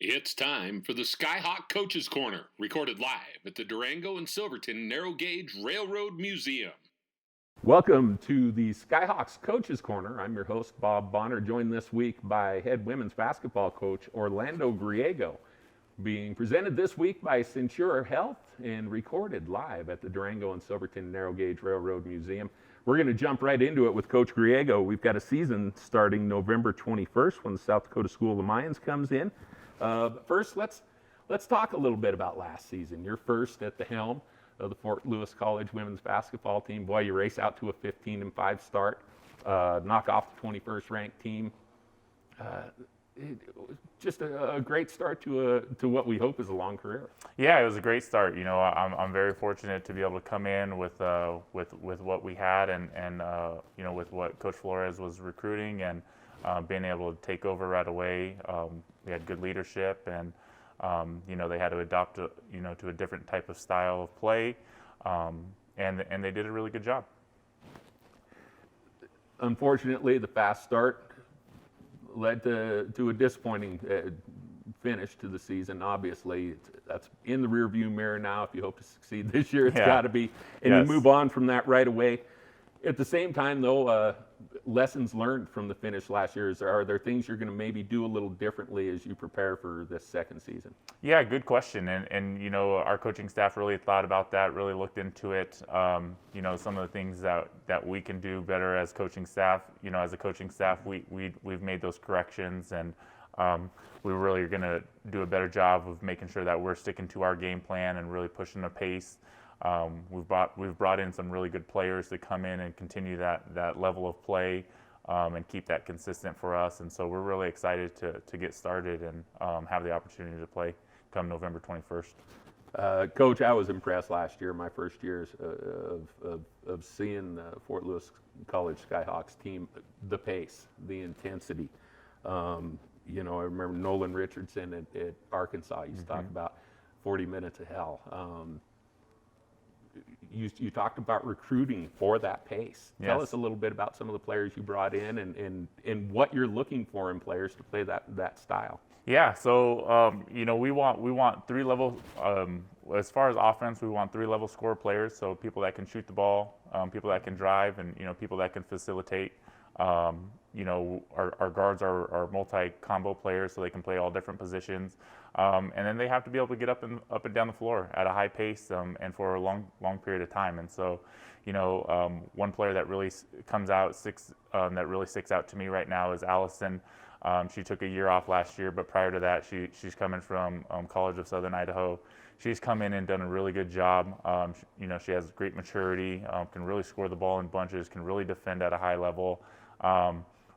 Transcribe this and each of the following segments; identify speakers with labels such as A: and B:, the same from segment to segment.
A: It's time for the Skyhawks Coaches Corner, recorded live at the Durango and Silverton Narrow Gauge Railroad Museum.
B: Welcome to the Skyhawks Coaches Corner. I'm your host, Bob Bonner, joined this week by head women's basketball coach Orlando Griego. Being presented this week by Centura Health and recorded live at the Durango and Silverton Narrow Gauge Railroad Museum. We're going to jump right into it with Coach Griego. We've got a season starting November 21st when the South Dakota School of the Mines comes in. But first, let's talk a little bit about last season. You're first at the helm of the Fort Lewis College women's basketball team. Boy, you race out to a 15-5 start, knock off the 21st ranked team. Just a great start to what we hope is a long career.
C: Yeah, it was a great start. You know, I'm very fortunate to be able to come in with what we had and you know, with what Coach Flores was recruiting and being able to take over right away. We had good leadership and you know, they had to adopt to a different type of style of play, and they did a really good job.
B: Unfortunately, the fast start led to a disappointing finish to the season. Obviously, that's in the rearview mirror now. If you hope to succeed this year, it's got to be, and
C: Yes.
B: you move on from that right away. At the same time, though, lessons learned from the finish last year. Are there things you're going to maybe do a little differently as you prepare for this second season?
C: Yeah, good question. And you know, our coaching staff really thought about that, really looked into it. You know, some of the things that we can do better as coaching staff. You know, as a coaching staff, we've made those corrections, and we really are going to do a better job of making sure that we're sticking to our game plan and really pushing the pace. We've brought in some really good players to come in and continue that level of play and keep that consistent for us. And so we're really excited to get started and have the opportunity to play come November 21st.
B: Coach, I was impressed last year, my first years of seeing the Fort Lewis College Skyhawks team, the pace, the intensity. You know, I remember Nolan Richardson at Arkansas used to talk about 40 minutes of hell. You talked about recruiting for that pace. Tell
C: Yes.
B: us a little bit about some of the players you brought in and what you're looking for in players to play that style.
C: Yeah, so you know, we want three level. As far as offense, we want three level score players. So people that can shoot the ball, people that can drive, and you know, people that can facilitate. You know, our guards are multi-combo players, so they can play all different positions. And then they have to be able to get up and down the floor at a high pace and for a long period of time. And so, you know, one player that really comes out that really sticks out to me right now is Allison. She took a year off last year, but prior to that, she's coming from College of Southern Idaho. She's come in and done a really good job. You know, she has great maturity, can really score the ball in bunches, can really defend at a high level.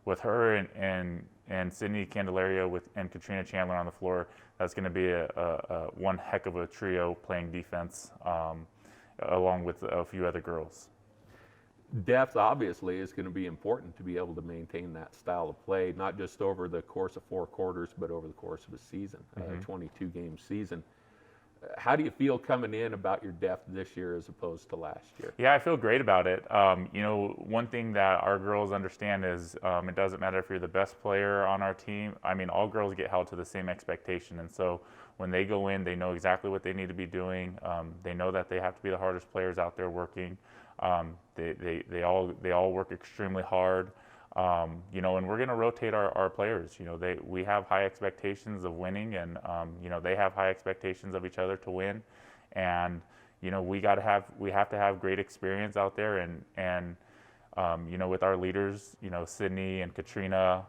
C: With her and Sydney Candelaria and Katrina Chandler on the floor, that's going to be a one heck of a trio playing defense, along with a few other girls.
B: Depth obviously is going to be important to be able to maintain that style of play, not just over the course of 4 quarters, but over the course of a season, a 22-game season. How do you feel coming in about your depth this year as opposed to last year?
C: Yeah, I feel great about it. You know, one thing that our girls understand is it doesn't matter if you're the best player on our team. I mean, all girls get held to the same expectation. And so when they go in, they know exactly what they need to be doing. They know that they have to be the hardest players out there working. They all work extremely hard. You know, and we're going to rotate our players. You know, we have high expectations of winning, and you know, they have high expectations of each other to win. And you know, we have to have great experience out there, and you know, with our leaders, you know, Sydney and Katrina,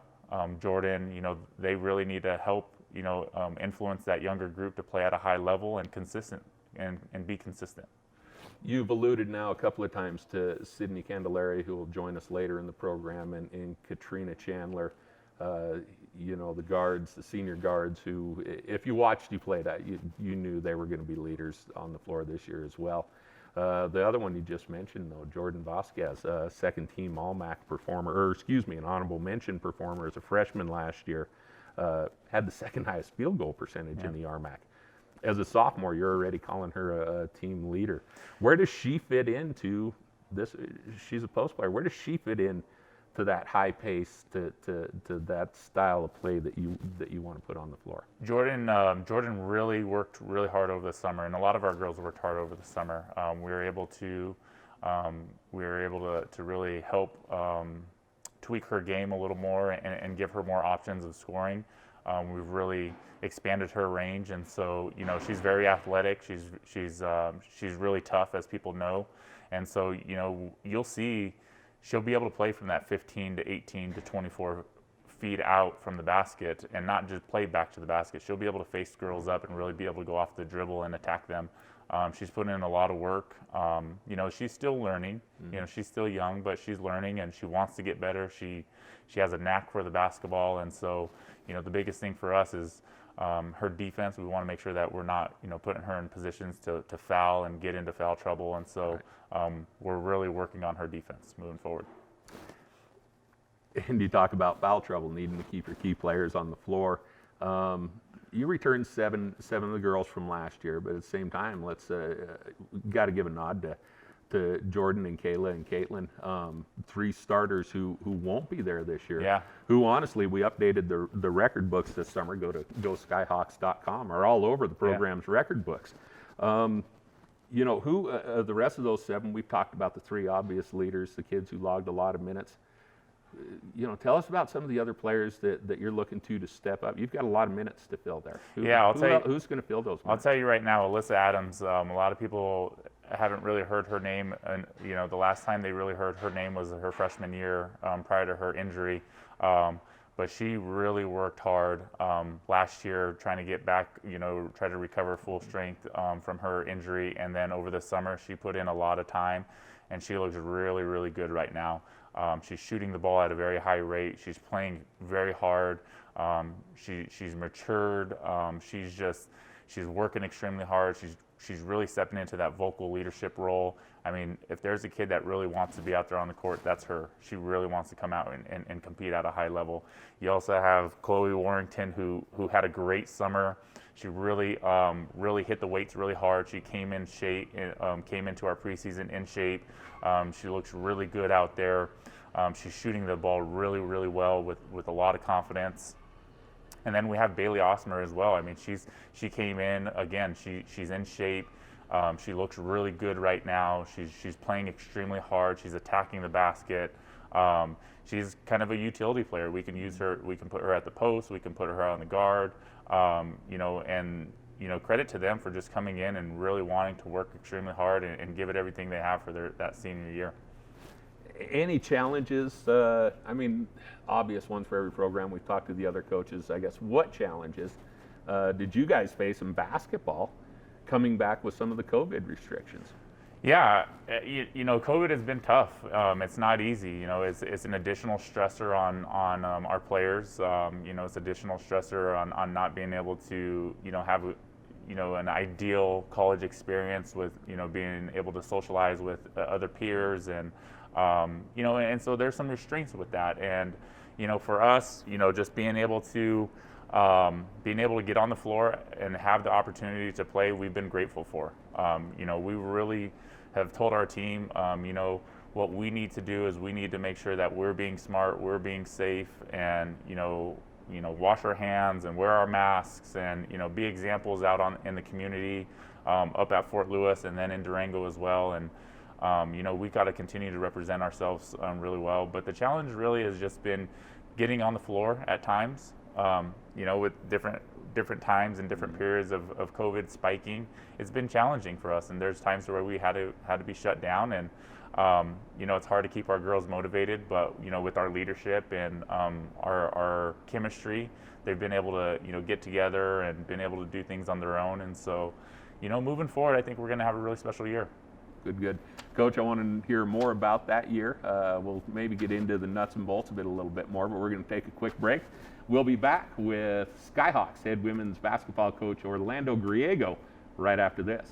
C: Jordan, you know, they really need to help, you know, influence that younger group to play at a high level and consistent and be consistent.
B: You've alluded now a couple of times to Sydney Candelaria, who will join us later in the program, and Katrina Chandler. You know, the guards, the senior guards, who, if you watched you play that, you knew they were going to be leaders on the floor this year as well. The other one you just mentioned, though, Jordan Vasquez, second-team All-MAC performer, or excuse me, an honorable mention performer as a freshman last year, had the second highest field goal percentage in the RMAC. As a sophomore, you're already calling her a team leader. Where does she fit into this? She's a post player. Where does she fit in that high pace, to that style of play that you want to put on the floor?
C: Jordan really worked really hard over the summer, and a lot of our girls worked hard over the summer. We were able to really help tweak her game a little more and give her more options of scoring. We've really expanded her range, and so she's very athletic. She's really tough, as people know, and so you'll see she'll be able to play from that 15 to 18 to 24 feet out from the basket, and not just play back to the basket. She'll be able to face girls up and really be able to go off the dribble and attack them. She's putting in a lot of work. She's still learning. She's still young, but she's learning, and she wants to get better. She has a knack for the basketball, and so the biggest thing for us is her defense. We want to make sure that we're not putting her in positions to foul and get into foul trouble, and so we're really working on her defense moving forward.
B: And you talk about foul trouble, needing to keep your key players on the floor. You returned seven of the girls from last year, but at the same time, let's got to give a nod to Jordan and Kayla and Caitlin, 3 starters who won't be there this year.
C: Yeah.
B: Who honestly, we updated the record books this summer. Go to GoSkyhawks.com, are all over the program's record books. Who the rest of those 7? We've talked about the 3 obvious leaders, the kids who logged a lot of minutes. Tell us about some of the other players that you're looking to step up. You've got a lot of minutes to fill there. Who's going to fill those minutes?
C: I'll tell you right now, Alyssa Adams. A lot of people haven't really heard her name, and the last time they really heard her name was her freshman year, prior to her injury. But she really worked hard last year trying to get back, try to recover full strength from her injury, and then over the summer she put in a lot of time, and she looks really, really good right now. She's shooting the ball at a very high rate. She's playing very hard. She's matured. She's working extremely hard. She's really stepping into that vocal leadership role. I mean, if there's a kid that really wants to be out there on the court, that's her. She really wants to come out and compete at a high level. You also have Chloe Warrington, who had a great summer. She really hit the weights really hard. She came in shape, came into our preseason in shape. She looks really good out there. She's shooting the ball really, really well with a lot of confidence. And then we have Bailey Osmer as well. I mean, she came in again. She's in shape. She looks really good right now. She's playing extremely hard. She's attacking the basket. She's kind of a utility player. We can use her. We can put her at the post. We can put her on the guard. Credit to them for just coming in and really wanting to work extremely hard and give it everything they have for that senior year.
B: Any challenges? Obvious ones for every program. We've talked to the other coaches. I guess, what challenges did you guys face in basketball coming back with some of the COVID restrictions?
C: Yeah, COVID has been tough. It's not easy. It's an additional stressor on our players. It's additional stressor on not being able to have an ideal college experience with being able to socialize with other peers and so there's some restraints with that. And for us, just being able to get on the floor and have the opportunity to play, we've been grateful for. We really have told our team, what we need to do is we need to make sure that we're being smart, we're being safe, and wash our hands and wear our masks, and be examples out in the community, up at Fort Lewis and then in Durango as well. And we've got to continue to represent ourselves really well. But the challenge really has just been getting on the floor at times. With different times and different periods of COVID spiking, it's been challenging for us. And there's times where we had to be shut down, and it's hard to keep our girls motivated. But with our leadership and our chemistry, they've been able to get together and been able to do things on their own. And so, moving forward, I think we're going to have a really special year.
B: Good. Coach, I want to hear more about that year. We'll maybe get into the nuts and bolts of it a little bit more, but we're going to take a quick break. We'll be back with Skyhawks head women's basketball coach Orlando Griego right after this.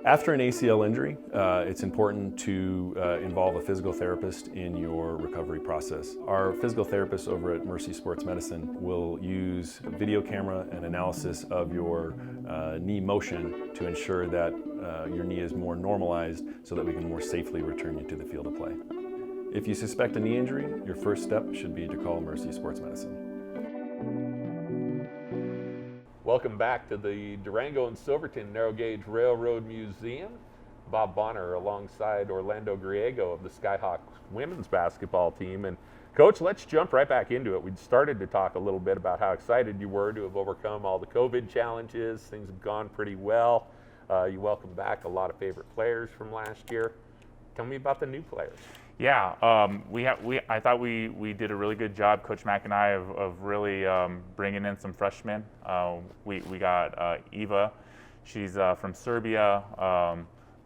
D: After an ACL injury, it's important to involve a physical therapist in your recovery process. Our physical therapist over at Mercy Sports Medicine will use a video camera and analysis of your knee motion to ensure that your knee is more normalized so that we can more safely return you to the field of play. If you suspect a knee injury, your first step should be to call Mercy Sports Medicine.
B: Welcome back to the Durango and Silverton Narrow Gauge Railroad Museum. Bob Bonner alongside Orlando Griego of the Skyhawks women's basketball team. And Coach, let's jump right back into it. We started to talk a little bit about how excited you were to have overcome all the COVID challenges. Things have gone pretty well. You welcomed back a lot of favorite players from last year. Tell me about the new players.
C: Yeah, I thought we did a really good job, Coach Mack and I, of really bringing in some freshmen. We got Eva, she's from Serbia,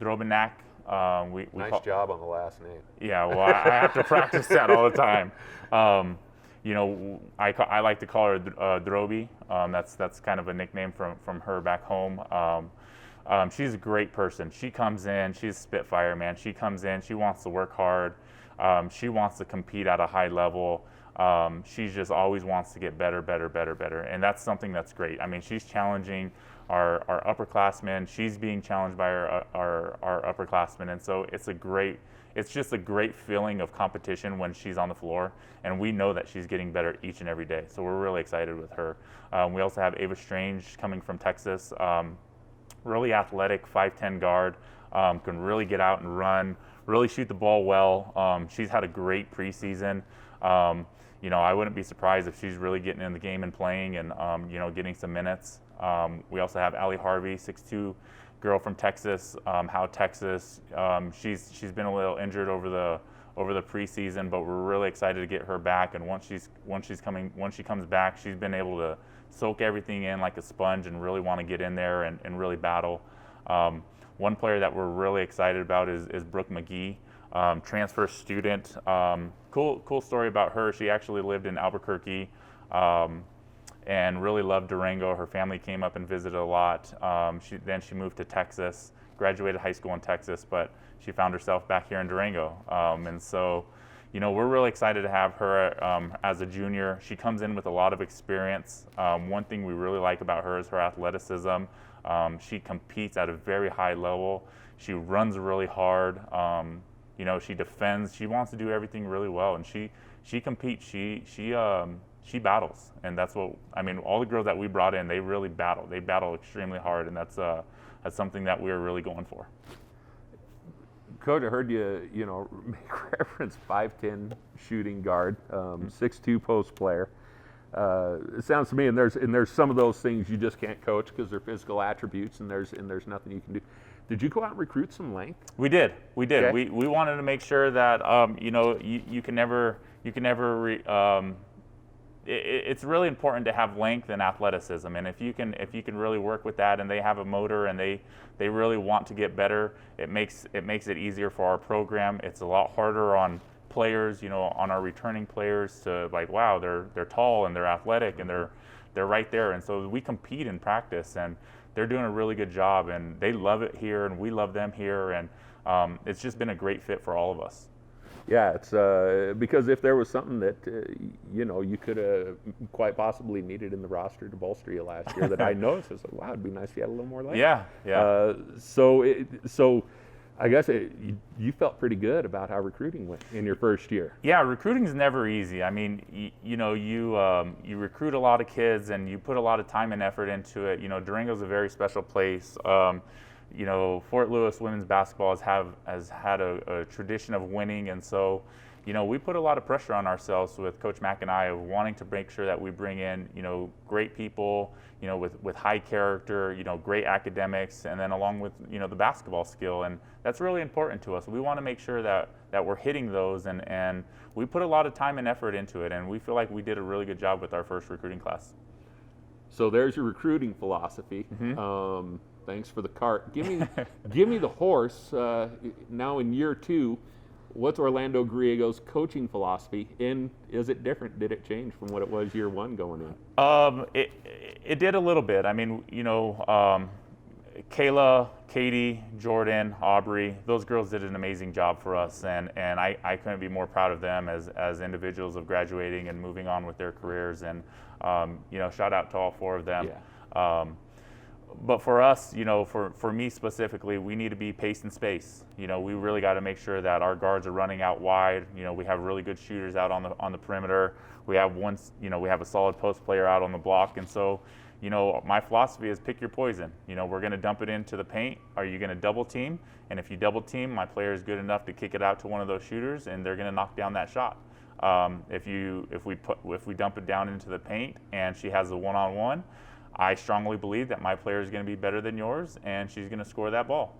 C: Drobenak.
B: Nice job on the last name.
C: Yeah, well, I have to practice that all the time. I like to call her Droby. That's kind of a nickname from her back home. She's a great person. She comes in, she's a Spitfire, man. She comes in, she wants to work hard. She wants to compete at a high level. She just always wants to get better. And that's something that's great. I mean, she's challenging our upperclassmen. She's being challenged by our upperclassmen. And so it's just a great feeling of competition when she's on the floor. And we know that she's getting better each and every day. So we're really excited with her. We also have Ava Strange coming from Texas. Really athletic, 5'10" guard, can really get out and run, really shoot the ball well. She's had a great preseason. I wouldn't be surprised if she's really getting in the game and playing and, getting some minutes. We also have Ellie Harvey, 6'2", girl from Texas, Texas. She's been a little injured over the preseason, but we're really excited to get her back. And once she comes back, she's been able to soak everything in like a sponge and really want to get in there and really battle. One player that we're really excited about is Brooke Mcgee, transfer student. Cool story about her. She actually lived in Albuquerque and really loved Durango. Her family came up and visited a lot. Then she moved to Texas, graduated high school in Texas, but she found herself back here in Durango. And so, we're really excited to have her as a junior. She comes in with a lot of experience. One thing we really like about her is her athleticism. She competes at a very high level. She runs really hard. She defends. She wants to do everything really well, and she competes. She battles, and that's what all the girls that we brought in, they really battle. They battle extremely hard, and that's something that we're really going for.
B: Coach, I heard you make reference 5'10" shooting guard, 6'2" post player. It sounds to me, and there's some of those things you just can't coach because they're physical attributes, and there's nothing you can do. Did you go out and recruit some length?
C: We did. Okay. We wanted to make sure that you can never. It's really important to have length and athleticism, and if you can really work with that, and they have a motor and they really want to get better, it makes it easier for our program. It's a lot harder on players, on our returning players to wow, they're tall and they're athletic and they're right there, and so we compete in practice, and they're doing a really good job, and they love it here, and we love them here, and it's just been a great fit for all of us.
B: Yeah, it's because if there was something that you could have quite possibly needed in the roster to bolster you last year that I noticed, it's like, wow, it'd be nice if you had a little more length.
C: Yeah.
B: So I guess you felt pretty good about how recruiting went in your first year.
C: Yeah, recruiting is never easy. I mean, you recruit a lot of kids and you put a lot of time and effort into it. Durango's a very special place. Fort Lewis women's basketball has had a tradition of winning, and so, we put a lot of pressure on ourselves with Coach Mack and I of wanting to make sure that we bring in, great people, with high character, great academics, and then along with, the basketball skill, and that's really important to us. We want to make sure that we're hitting those, and we put a lot of time and effort into it, and we feel like we did a really good job with our first recruiting class.
B: So there's your recruiting philosophy. Mm-hmm. Thanks for the cart. Give me the horse. Now in year 2, what's Orlando Griego's coaching philosophy, and is it different? Did it change from what it was year 1 going in?
C: It did a little bit. Kayla, Katie, Jordan, Aubrey, those girls did an amazing job for us, and I couldn't be more proud of them as individuals of graduating and moving on with their careers, and shout out to all 4 of them.
B: Yeah.
C: But for us, for me specifically, we need to be pace and space. We really got to make sure that our guards are running out wide. We have really good shooters out on the perimeter. We have we have a solid post player out on the block. And so, my philosophy is pick your poison. We're going to dump it into the paint. Are you going to double team? And if you double team, my player is good enough to kick it out to one of those shooters, and they're going to knock down that shot. If we dump it down into the paint and she has a one-on-one, I strongly believe that my player is going to be better than yours, and she's going to score that ball.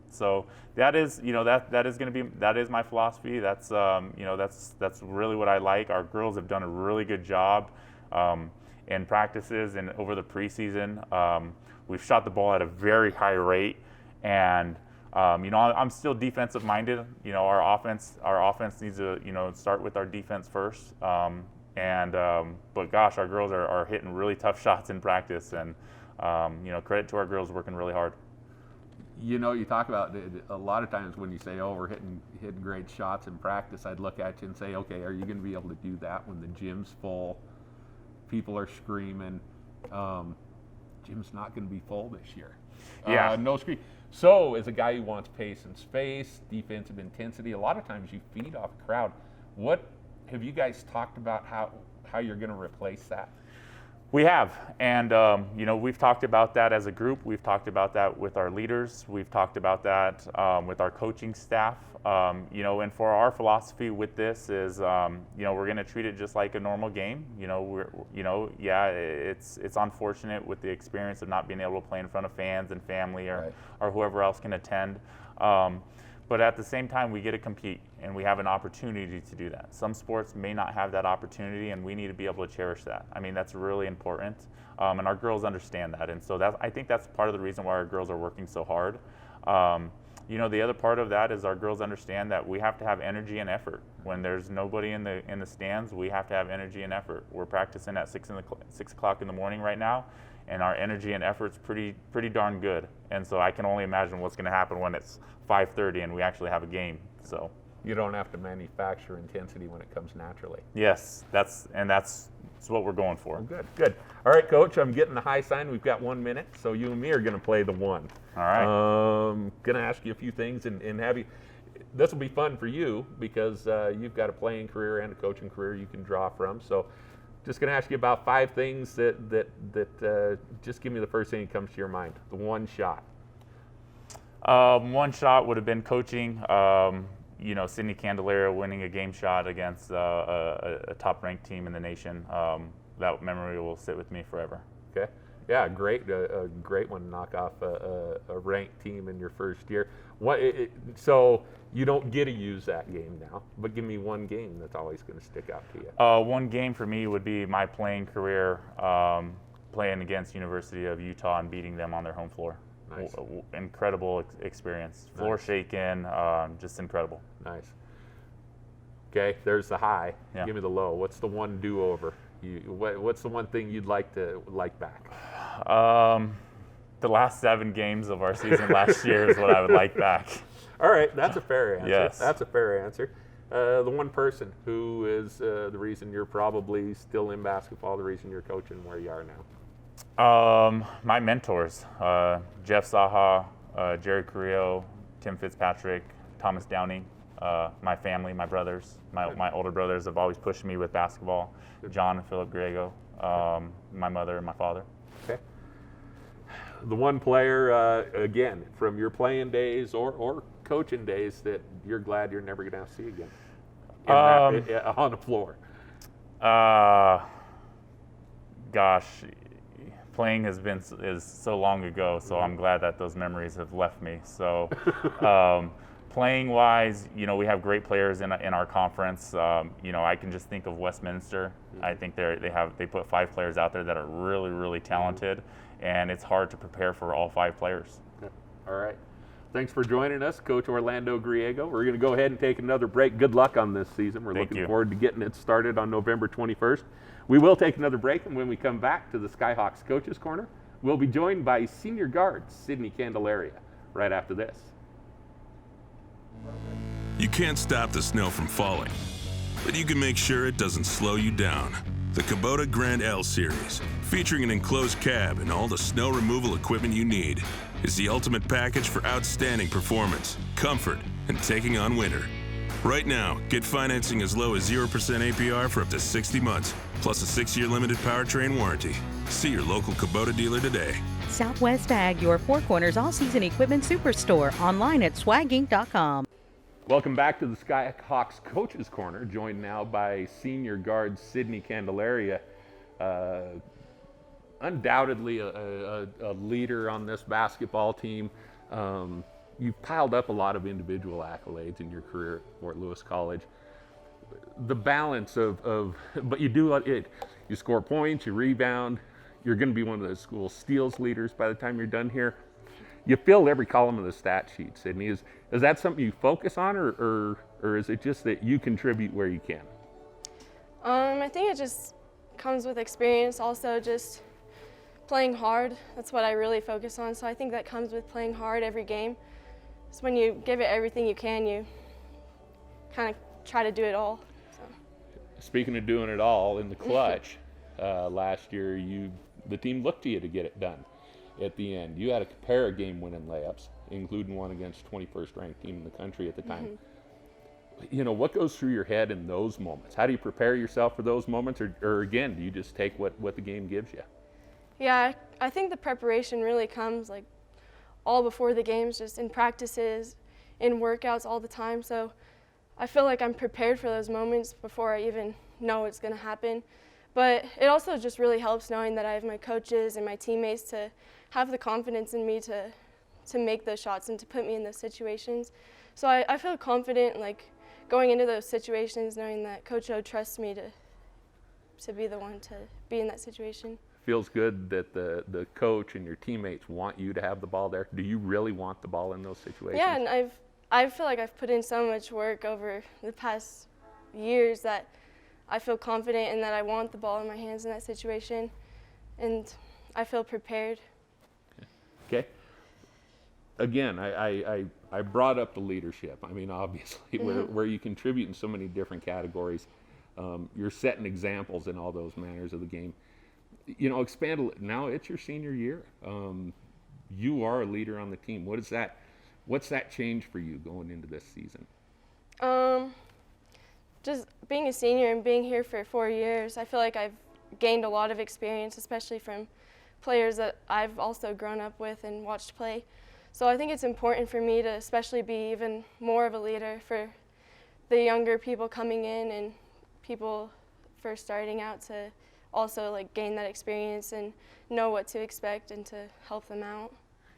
C: So that is, that is my philosophy. That's really what I like. Our girls have done a really good job in practices and over the preseason. We've shot the ball at a very high rate, and I'm still defensive minded. Our offense needs to start with our defense first. But gosh, our girls are hitting really tough shots in practice, and credit to our girls working really hard.
B: You talk about a lot of times when you say, "Oh, we're hitting great shots in practice," I'd look at you and say, "Okay, are you going to be able to do that when the gym's full? People are screaming. Gym's not going to be full this year.
C: Yeah,
B: no scream." So, as a guy who wants pace and space, defensive intensity, a lot of times you feed off a crowd. What have you guys talked about how you're going to replace that?
C: We have, and we've talked about that as a group. We've talked about that with our leaders. We've talked about that with our coaching staff. And for our philosophy with this is, we're going to treat it just like a normal game. It's unfortunate with the experience of not being able to play in front of fans and family or whoever else can attend. But at the same time, we get to compete, and we have an opportunity to do that. Some sports may not have that opportunity, and we need to be able to cherish that. I mean, that's really important, and our girls understand that. And so I think that's part of the reason why our girls are working so hard. The other part of that is our girls understand that we have to have energy and effort. When there's nobody in the stands, we have to have energy and effort. We're practicing at 6 o'clock in the morning right now, and our energy and effort's pretty darn good. And so I can only imagine what's going to happen when it's 5:30 and we actually have a game. So
B: you don't have to manufacture intensity when it comes naturally.
C: Yes, that's what we're going for.
B: Oh, good. All right, Coach, I'm getting the high sign. We've got 1 minute, so you and me are going to play the one.
C: All right.
B: Going to ask you a few things and have you. This will be fun for you because you've got a playing career and a coaching career you can draw from. So just going to ask you about 5 things that just give me the first thing that comes to your mind. The one shot.
C: One shot would have been coaching. Sydney Candelaria winning a game shot against a top-ranked team in the nation. That memory will sit with me forever.
B: Okay. Yeah, great. A great one to knock off a ranked team in your first year. So you don't get to use that game now, but give me one game that's always going to stick out to you.
C: One game for me would be my playing career, playing against University of Utah and beating them on their home floor.
B: Nice.
C: Incredible experience. Floor shaking, just incredible.
B: Nice. Okay, there's the high.
C: Yeah.
B: Give me the low. What's the one do-over? What's the one thing you'd like back?
C: The last 7 games of our season last year is what I would like back.
B: All right, that's a fair answer.
C: Yes.
B: That's a fair answer. The one person who is the reason you're probably still in basketball, the reason you're coaching where you are now?
C: My mentors, Jeff Saha, Jerry Carrillo, Tim Fitzpatrick, Thomas Downey, my family, my brothers, my older brothers have always pushed me with basketball. John and Philip Griego, my mother and my father.
B: Okay. The one player, again, from your playing days or coaching days that you're glad you're never going to see again on the floor?
C: Gosh, playing is so long ago, so I'm glad that those memories have left me. So, playing wise, we have great players in our conference. I can just think of Westminster. I think they put 5 players out there that are really, really talented, and it's hard to prepare for all 5 players.
B: All right. Thanks for joining us, Coach Orlando Griego. We're going to go ahead and take another break. Good luck on this season. We're looking forward to getting it started on November 21st. We will take another break, and when we come back to the Skyhawks Coaches Corner, we'll be joined by senior guard Sydney Candelaria right after this.
E: You can't stop the snow from falling, but you can make sure it doesn't slow you down. The Kubota Grand L Series, featuring an enclosed cab and all the snow removal equipment you need, is the ultimate package for outstanding performance, comfort, and taking on winter. Right now, get financing as low as 0% APR for up to 60 months, plus a 6-year limited powertrain warranty. See your local Kubota dealer today.
F: Southwest Ag, your Four Corners all-season equipment superstore. Online at swaginc.com.
B: Welcome back to the Skyhawks Coaches Corner, joined now by senior guard Sydney Candelaria. Undoubtedly a leader on this basketball team. You've piled up a lot of individual accolades in your career at Fort Lewis College. The balance but you do it. You score points, you rebound. You're going to be one of the school's steals leaders by the time you're done here. You fill every column of the stat sheet, Sydney. Is that something you focus on, or is it just that you contribute where you can?
G: I think it just comes with experience. Also, just playing hard. That's what I really focus on. So I think that comes with playing hard every game. So when you give it everything you can, you kind of try to do it all. So.
B: Speaking of doing it all, in the clutch last year, the team looked to you to get it done. At the end, you had a pair of game-winning layups, including one against 21st ranked team in the country at the time. You know, what goes through your head in those moments? How do you prepare yourself for those moments, or again, do you just take what the game gives you?
G: Yeah, I think the preparation really comes like all before the games, just in practices, in workouts all the time. So I feel like I'm prepared for those moments before I even know it's going to happen. But it also just really helps knowing that I have my coaches and my teammates to have the confidence in me to make those shots and to put me in those situations. So I feel confident like going into those situations knowing that Coach O trusts me to be the one to be in that situation.
B: Feels good that the coach and your teammates want you to have the ball there. Do you really want the ball in those situations?
G: Yeah, and I feel like I've put in so much work over the past years that I feel confident and that I want the ball in my hands in that situation, and I feel prepared.
B: Okay. Again, I brought up the leadership. I mean, obviously, where you contribute in so many different categories, you're setting examples in all those manners of the game. You know, expand a little. Now it's your senior year. You are a leader on the team. What's that change for you going into this season?
G: Just being a senior and being here for 4 years, I feel like I've gained a lot of experience, especially from players that I've also grown up with and watched play. So I think it's important for me to especially be even more of a leader for the younger people coming in and people first starting out to also like gain that experience and know what to expect and to help them out.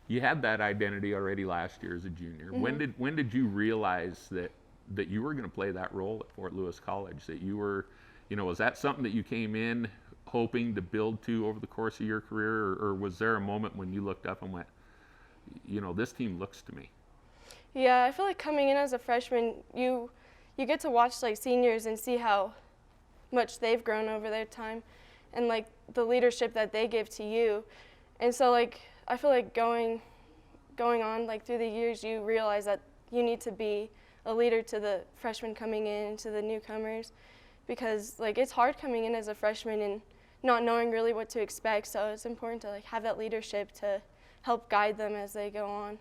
B: You had that identity already last year as a junior. When did you realize that you were going to play that role at Fort Lewis College, that you were, you know, was that something that you came in hoping to build to over the course of your career, or was there a moment when you looked up and went, you know, this team looks to me?
G: Yeah, I feel like coming in as a freshman, you get to watch like seniors and see how much they've grown over their time and like the leadership that they give to you. And so like I feel like going on like through the years, you realize that you need to be a leader to the freshmen coming in, to the newcomers, because like it's hard coming in as a freshman and not knowing really what to expect. So it's important to like have that leadership to help guide them as they go on.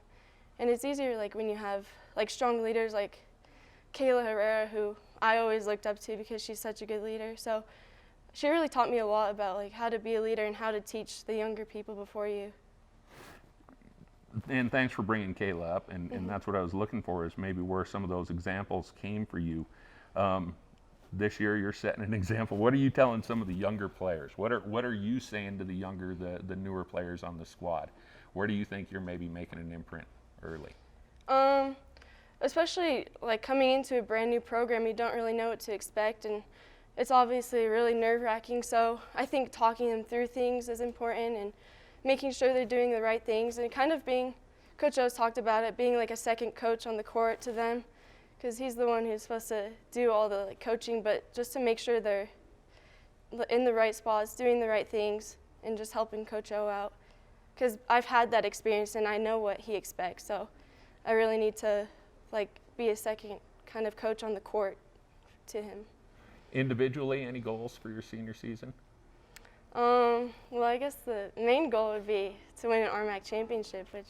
G: And it's easier like when you have like strong leaders like Kayla Herrera, who I always looked up to because she's such a good leader. So she really taught me a lot about like how to be a leader and how to teach the younger people before you.
B: And thanks for bringing Kayla up, and that's what I was looking for, is maybe where some of those examples came for you. This year you're setting an example. What are you telling some of the younger players? What are you saying to the newer players on the squad? Where do you think you're maybe making an imprint early?
G: Especially like coming into a brand new program, you don't really know what to expect, and it's obviously really nerve-wracking. So I think talking them through things is important and making sure they're doing the right things and kind of being, Coach O's talked about it, being like a second coach on the court to them, because he's the one who's supposed to do all the like coaching, but just to make sure they're in the right spots, doing the right things, and just helping Coach O out. Because I've had that experience and I know what he expects, so I really need to like be a second kind of coach on the court to him.
B: Individually, any goals for your senior season?
G: Well, I guess the main goal would be to win an RMAC championship, which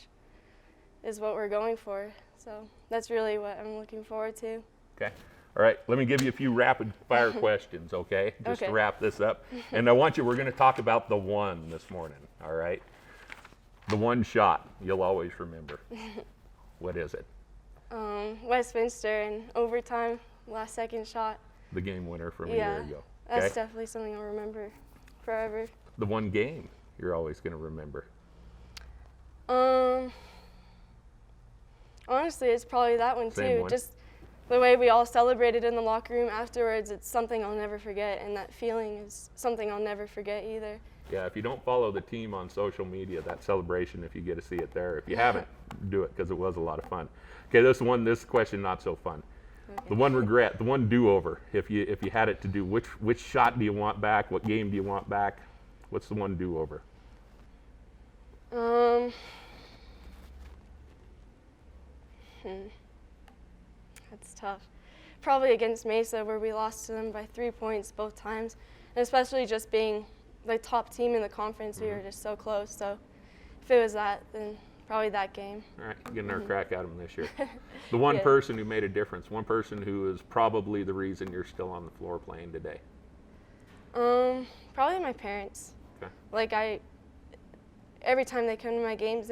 G: is what we're going for. So that's really what I'm looking forward to.
B: Okay. All right. Let me give you a few rapid-fire questions, okay? Just
G: Okay.
B: to wrap this up. And we're going to talk about the one this morning, all right? The one shot you'll always remember. What is it?
G: Westminster in overtime, last second shot.
B: The game winner from a
G: Yeah,
B: year ago.
G: that's
B: Okay?
G: definitely something I'll remember forever.
B: The one game you're always going to remember.
G: Honestly, it's probably that one
B: Same
G: too.
B: one.
G: Just the way we all celebrated in the locker room afterwards, it's something I'll never forget, and that feeling is something I'll never forget either.
B: Yeah, if you don't follow the team on social media, that celebration, if you get to see it there. If you haven't, do it because it was a lot of fun. Okay, this question not so fun.
G: Okay.
B: The one regret, the one do-over. If you had it to do, which shot do you want back? What game do you want back? What's the one do-over?
G: That's tough. Probably against Mesa, where we lost to them by 3 points both times, and especially just being the top team in the conference, we were just so close. So if it was that, then probably that game.
B: All right, getting our crack at them this year. The one
G: Yeah.
B: person who made a difference, one person who is probably the reason you're still on the floor playing today.
G: Probably my parents.
B: Okay.
G: Like every time they come to my games,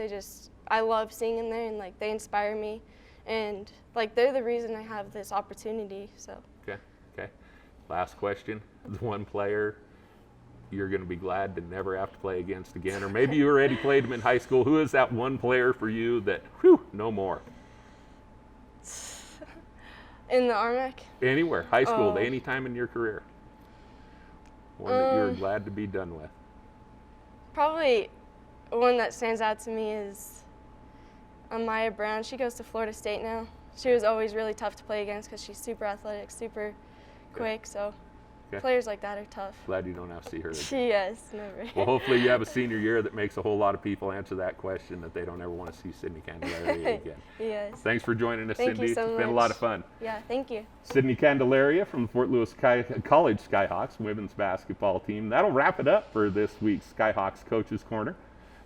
G: I love seeing them there, and like they inspire me, and like they're the reason I have this opportunity. So.
B: Okay. Last question. The one player you're going to be glad to never have to play against again, or maybe you already played him in high school. Who is that one player for you that, no more?
G: In the RMAC?
B: Anywhere, high school,
G: Oh.
B: any time in your career. One that you're glad to be done with.
G: Probably one that stands out to me is Amaya Brown. She goes to Florida State now. She was always really tough to play against because she's super athletic, super quick. So
B: Okay.
G: players like that are tough.
B: Glad you don't have to see her again.
G: Yes, never.
B: Well, hopefully you have a senior year that makes a whole lot of people answer that question, that they don't ever want to see Sydney Candelaria again.
G: Yes.
B: Thanks for joining us,
G: Thank you
B: Cindy.
G: so
B: It's been a
G: much.
B: lot of fun.
G: Yeah, thank you.
B: Sydney Candelaria from the Fort Lewis College Skyhawks women's basketball team. That'll wrap it up for this week's Skyhawks Coaches Corner,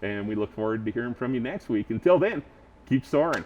B: and we look forward to hearing from you next week. Until then, keep soaring.